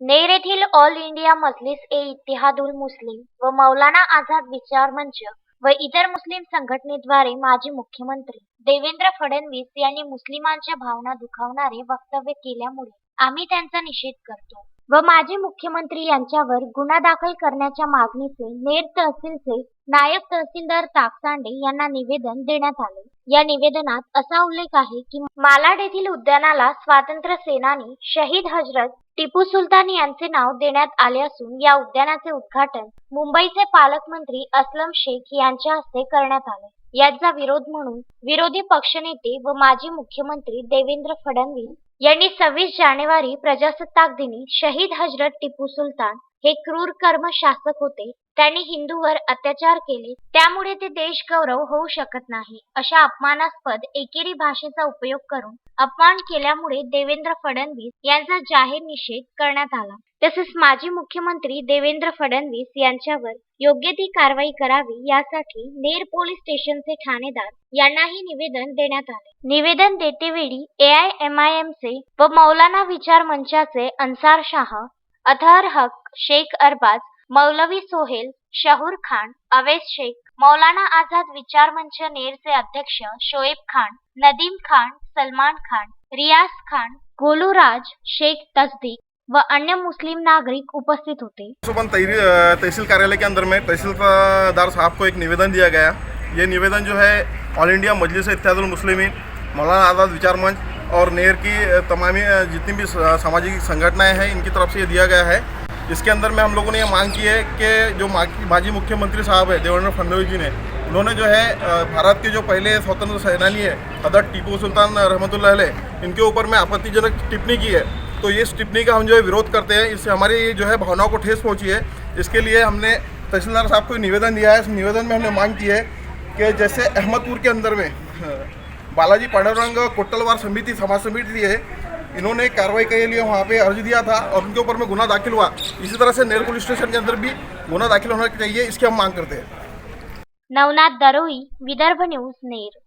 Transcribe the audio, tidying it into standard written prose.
नेर येथील all India Majlis ए इत्तेहादुल मुस्लिम व मौलाना आझाद विचार मंच व इतर मुस्लिम संघटनेद्वारे माजी मुख्यमंत्री देवेंद्र फडणवीस यांनी मुस्लिमांच्या भावना दुखावणारे वक्तव्य केल्यामुळे आम्ही त्यांचा निषेध करतो व माजी मुख्यमंत्री यांच्यावर गुन्हा दाखल करण्याच्या मागणीचे नेर तहसीलचे नायब तहसीलदार ताकसांडे यांना निवेदन देण्यात आले। या निवेदनात असा उल्लेख आहे की मालाड येथील उद्यानाला स्वातंत्र्य सेनानी शहीद हजरत टिपू सुलतान यांचे नाव देण्यात आले असून या उद्यानाचे उद्घाटन मुंबईचे पालकमंत्री अस्लम शेख यांच्या हस्ते करण्यात आले। याचा विरोध म्हणून विरोधी पक्षनेते व माजी मुख्यमंत्री देवेंद्र फडणवीस यांनी 26 जानेवारी प्रजासत्ताक दिनी शहीद हजरत टिपू सुलतान हे क्रूर कर्म शासक होते, त्यांनी हिंदूवर अत्याचार केले, त्यामुळे ते देश गौरव होऊ शकत नाही अशा अपमानास्पद एकेरी भाषेचा उपयोग करून अपमान केल्यामुळे देवेंद्र फडणवीस यांचा जाहीर निषेध करण्यात आला। तसेच माजी मुख्यमंत्री देवेंद्र फडणवीस यांच्यावर योग्य ती कारवाई करावी यासाठी नेर पोलीस स्टेशनचे ठाणेदार यांनाही निवेदन देण्यात आले। निवेदन देतेवेळी AIMIMचे व मौलाना विचार मंचाचे अन्सार शाह, अतहर हक, शेख अरबाज, मौलवी सोहेल, शहूर खान, अवैस शेख, मौलाना आझाद विचार मंच नेरचे अध्यक्ष शोएब खान, नदीम खान, सलमान खान, रियाज खान, गोलू राज, शेख तस्दीक व अन्य मुस्लिम नागरिक उपस्थित होते। तहसील कार्यालय के अंदर में तहसीलदार साहब को एक निवेदन दिया गया। ये निवेदन जो है ऑल इंडिया मजलिस इत्तेहादुल मुस्लिमीन, मौलाना आज़ाद विचार मंच और नेर की तमामी जितनी भी सामाजिक संगठनाएं हैं इनकी तरफ से ये दिया गया है। इसके अंदर में हम लोगों ने ये मांग की है कि जो माजी मुख्यमंत्री साहब है देवेंद्र फडणवीस जी ने, उन्होंने जो है भारत के जो पहले स्वतंत्र सेनानी है हज़रत टीपू सुल्तान रहमतुल्लाह अलैह, इनके ऊपर में आपत्तिजनक टिप्पणी की है। तो ये टिप्पणी का हम जो है विरोध करते हैं, इससे हमारी जो है भावनाओं को ठेस पहुंची है। इसके लिए हमने तहसीलदार साहब को निवेदन दिया है। इस निवेदन में हमने मांग की है कि जैसे अहमदपुर के अंदर में बालाजी पांडुरंग कोट्टलवार समिति समाज समिति है, इन्होंने कार्रवाई के लिए वहाँ पे अर्जी दिया था और उनके ऊपर में गुना दाखिल हुआ। इसी तरह से नेर पुलिस स्टेशन के अंदर भी गुना दाखिल होना चाहिए, इसकी हम मांग करते हैं। नवनाथ दरोई, विदर्भ न्यूज, नेर।